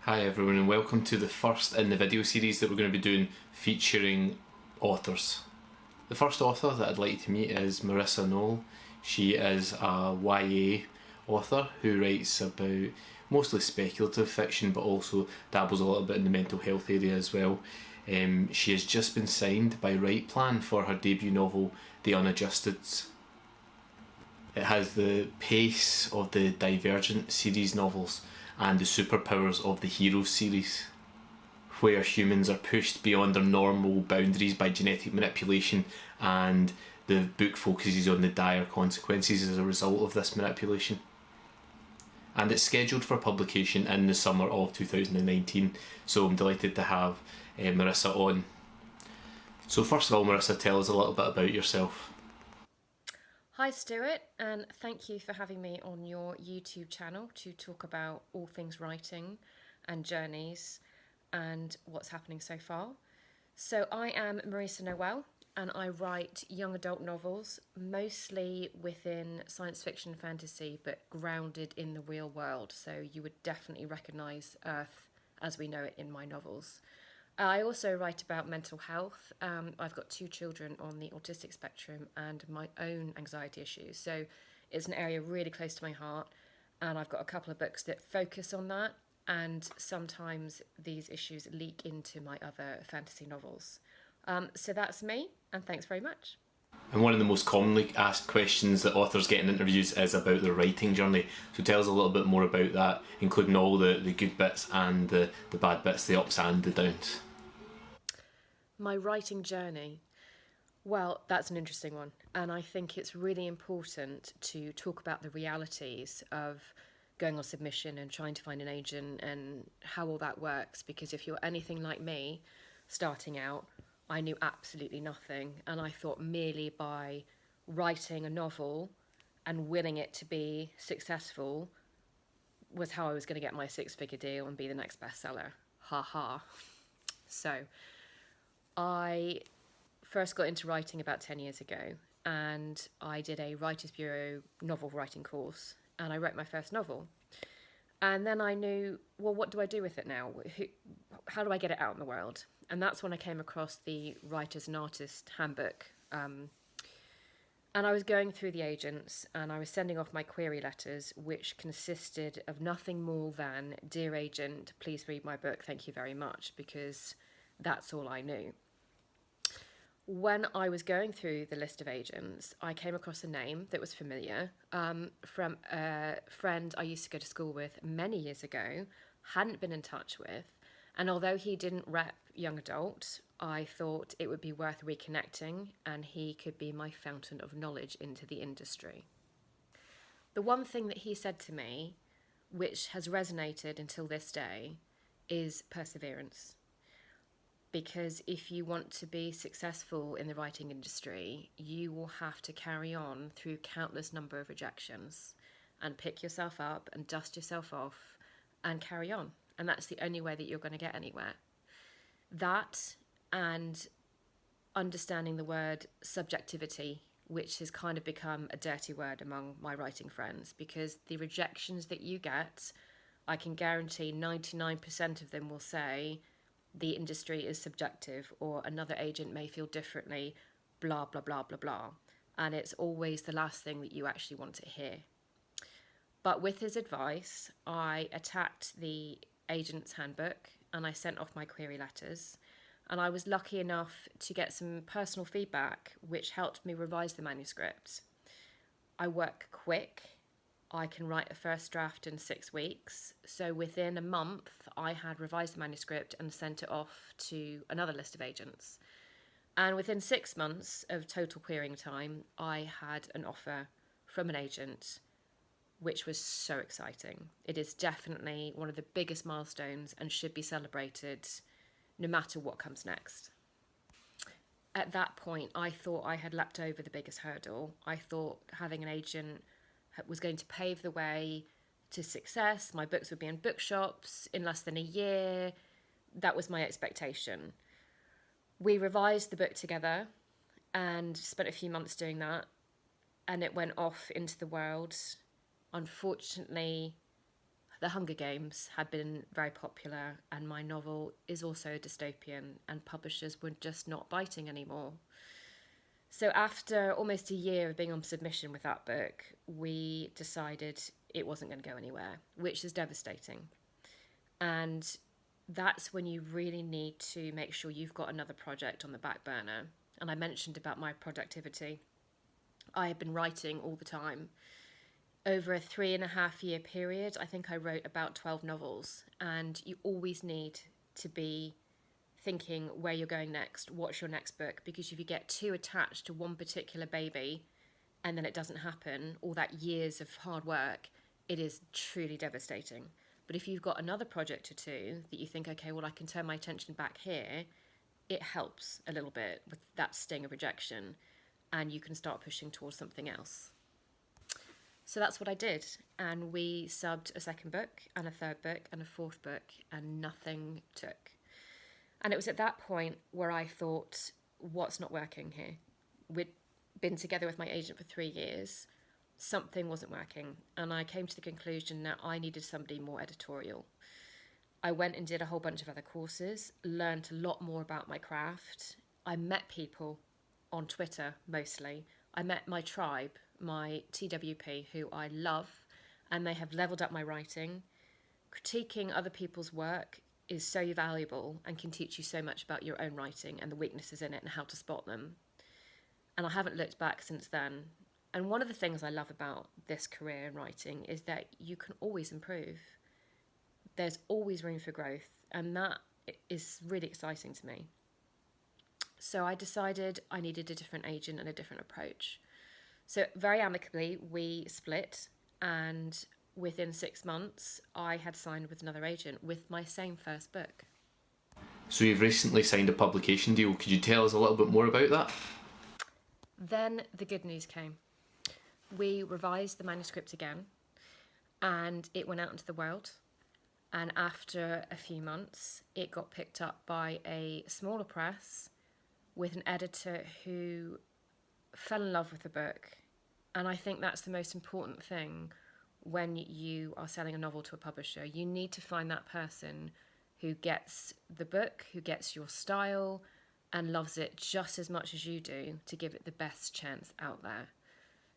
Hi everyone and welcome to the first in the video series that we're going to be doing featuring authors. The first author that I'd like you to meet is Marisa Noelle. She is a YA author who writes about mostly speculative fiction but also dabbles a little bit in the mental health area as well. She has just been signed by WritePlan for her debut novel The Unadjusteds. It has the pace of the Divergent series novels and the superpowers of the Heroes series, where humans are pushed beyond their normal boundaries by genetic manipulation, and the book focuses on the dire consequences as a result of this manipulation. And it's scheduled for publication in the summer of 2019, so I'm delighted to have Marisa on. So first of all, Marisa, tell us a little bit about yourself. Hi Stuart, and thank you for having me on your YouTube channel to talk about all things writing and journeys and what's happening so far. So I am Marisa Noelle and I write young adult novels, mostly within science fiction and fantasy, but grounded in the real world. So you would definitely recognise Earth as we know it in my novels. I also write about mental health. I've got 2 children on the autistic spectrum and my own anxiety issues. So it's an area really close to my heart. And I've got a couple of books that focus on that. And sometimes these issues leak into my other fantasy novels. So that's me, and thanks very much. And one of the most commonly asked questions that authors get in interviews is about their writing journey. So tell us a little bit more about that, including all the good bits and the bad bits, the ups and the downs. My writing journey. Well, that's an interesting one. And I think it's really important to talk about the realities of going on submission and trying to find an agent and how all that works. Because if you're anything like me, starting out, I knew absolutely nothing. And I thought merely by writing a novel and willing it to be successful was how I was going to get my 6-figure deal and be the next bestseller. Ha ha. So I first got into writing about 10 years ago, and I did a Writers Bureau novel writing course, and I wrote my first novel. And then I knew, well, what do I do with it now? How do I get it out in the world? And that's when I came across the Writers and Artist Handbook. And I was going through the agents and I was sending off my query letters, which consisted of nothing more than, "Dear agent, please read my book, thank you very much," because that's all I knew. When I was going through the list of agents, I came across a name that was familiar from a friend I used to go to school with many years ago, hadn't been in touch with. And although he didn't rep young adult, I thought it would be worth reconnecting and he could be my fountain of knowledge into the industry. The one thing that he said to me, which has resonated until this day, is perseverance. Because if you want to be successful in the writing industry, you will have to carry on through countless number of rejections and pick yourself up and dust yourself off and carry on. And that's the only way that you're going to get anywhere. That and understanding the word subjectivity, which has kind of become a dirty word among my writing friends, because the rejections that you get, I can guarantee 99% of them will say, the industry is subjective, or another agent may feel differently, blah, blah, blah, blah, blah. And it's always the last thing that you actually want to hear. But with his advice, I attacked the agent's handbook and I sent off my query letters. And I was lucky enough to get some personal feedback, which helped me revise the manuscript. I work quick. I can write a first draft in 6 weeks. So within a month, I had revised the manuscript and sent it off to another list of agents. And within 6 months of total querying time, I had an offer from an agent, which was so exciting. It is definitely one of the biggest milestones and should be celebrated no matter what comes next. At that point, I thought I had leapt over the biggest hurdle. I thought having an agent was going to pave the way to success. My books would be in bookshops in less than a year. That was my expectation. We revised the book together and spent a few months doing that, and it went off into the world. Unfortunately, The Hunger Games had been very popular, and my novel is also dystopian, and publishers were just not biting anymore. So after almost a year of being on submission with that book, we decided it wasn't going to go anywhere, which is devastating. And that's when you really need to make sure you've got another project on the back burner. And I mentioned about my productivity. I have been writing all the time. Over a 3.5 year period, I think I wrote about 12 novels. And you always need to be thinking where you're going next, what's your next book, because if you get too attached to one particular baby and then it doesn't happen, all that years of hard work, it is truly devastating. But if you've got another project or two that you think, okay, well, I can turn my attention back here, it helps a little bit with that sting of rejection, and you can start pushing towards something else. So that's what I did, and we subbed a second book and a third book and a fourth book, and nothing took. And it was at that point where I thought, what's not working here? We'd been together with my agent for 3 years. Something wasn't working. And I came to the conclusion that I needed somebody more editorial. I went and did a whole bunch of other courses, learned a lot more about my craft. I met people on Twitter mostly. I met my tribe, my TWP, who I love, and they have leveled up my writing. Critiquing other people's work is so valuable and can teach you so much about your own writing and the weaknesses in it and how to spot them. And I haven't looked back since then. And one of the things I love about this career in writing is that you can always improve. There's always room for growth, and that is really exciting to me. So I decided I needed a different agent and a different approach. So very amicably, we split, and within 6 months, I had signed with another agent with my same first book. So you've recently signed a publication deal. Could you tell us a little bit more about that? Then the good news came. We revised the manuscript again, and it went out into the world. And after a few months, it got picked up by a smaller press with an editor who fell in love with the book. And I think that's the most important thing when you are selling a novel to a publisher. You need to find that person who gets the book, who gets your style, and loves it just as much as you do to give it the best chance out there.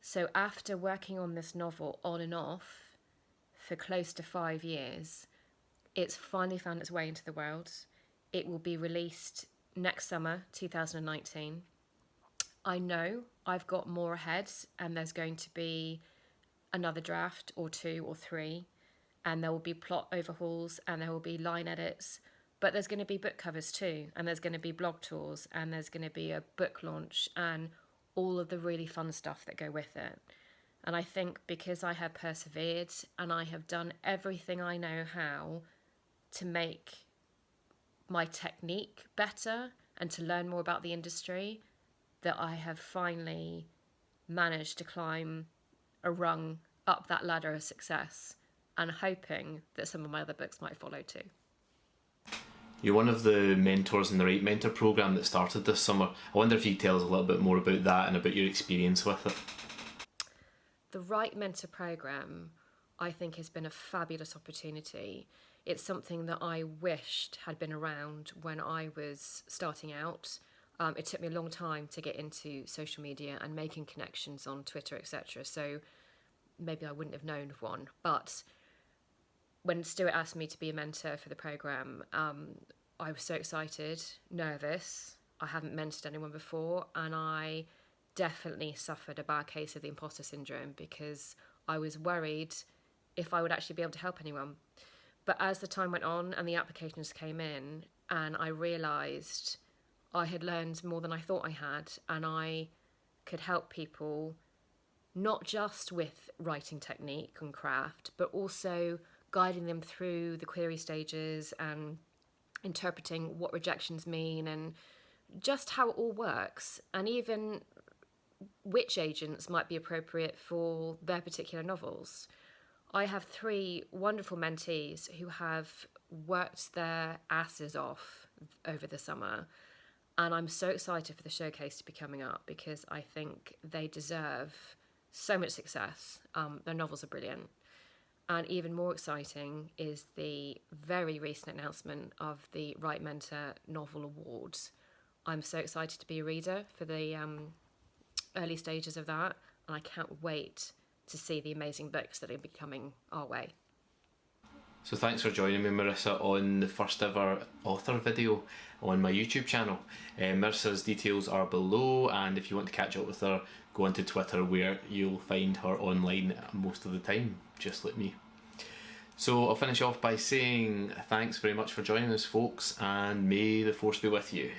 So after working on this novel on and off for close to 5 years, it's finally found its way into the world. It will be released next summer, 2019. I know I've got more ahead, and there's going to be another draft or 2 or 3, and there will be plot overhauls and there will be line edits, but there's going to be book covers too, and there's going to be blog tours, and there's going to be a book launch and all of the really fun stuff that go with it. And I think because I have persevered and I have done everything I know how to make my technique better and to learn more about the industry, that I have finally managed to climb a rung up that ladder of success, and hoping that some of my other books might follow too. You're one of the mentors in the WriteMentor programme that started this summer. I wonder if you could tell us a little bit more about that and about your experience with it. The WriteMentor programme, I think, has been a fabulous opportunity. It's something that I wished had been around when I was starting out. It took me a long time to get into social media and making connections on Twitter, etc. So maybe I wouldn't have known of one. But when Stuart asked me to be a mentor for the programme, I was so excited, nervous. I hadn't mentored anyone before, and I definitely suffered a bad case of the imposter syndrome because I was worried if I would actually be able to help anyone. But as the time went on and the applications came in, and I realised I had learned more than I thought I had, and I could help people not just with writing technique and craft, but also guiding them through the query stages and interpreting what rejections mean and just how it all works, and even which agents might be appropriate for their particular novels. I have 3 wonderful mentees who have worked their asses off over the summer, and I'm so excited for the showcase to be coming up because I think they deserve so much success. Their novels are brilliant. And even more exciting is the very recent announcement of the WriteMentor Novel Awards. I'm so excited to be a reader for the early stages of that, and I can't wait to see the amazing books that are coming our way. So thanks for joining me, Marisa, on the first ever author video on my YouTube channel. Marisa's details are below, and if you want to catch up with her, go onto Twitter, where you'll find her online most of the time, just like me. So I'll finish off by saying thanks very much for joining us, folks, and may the force be with you.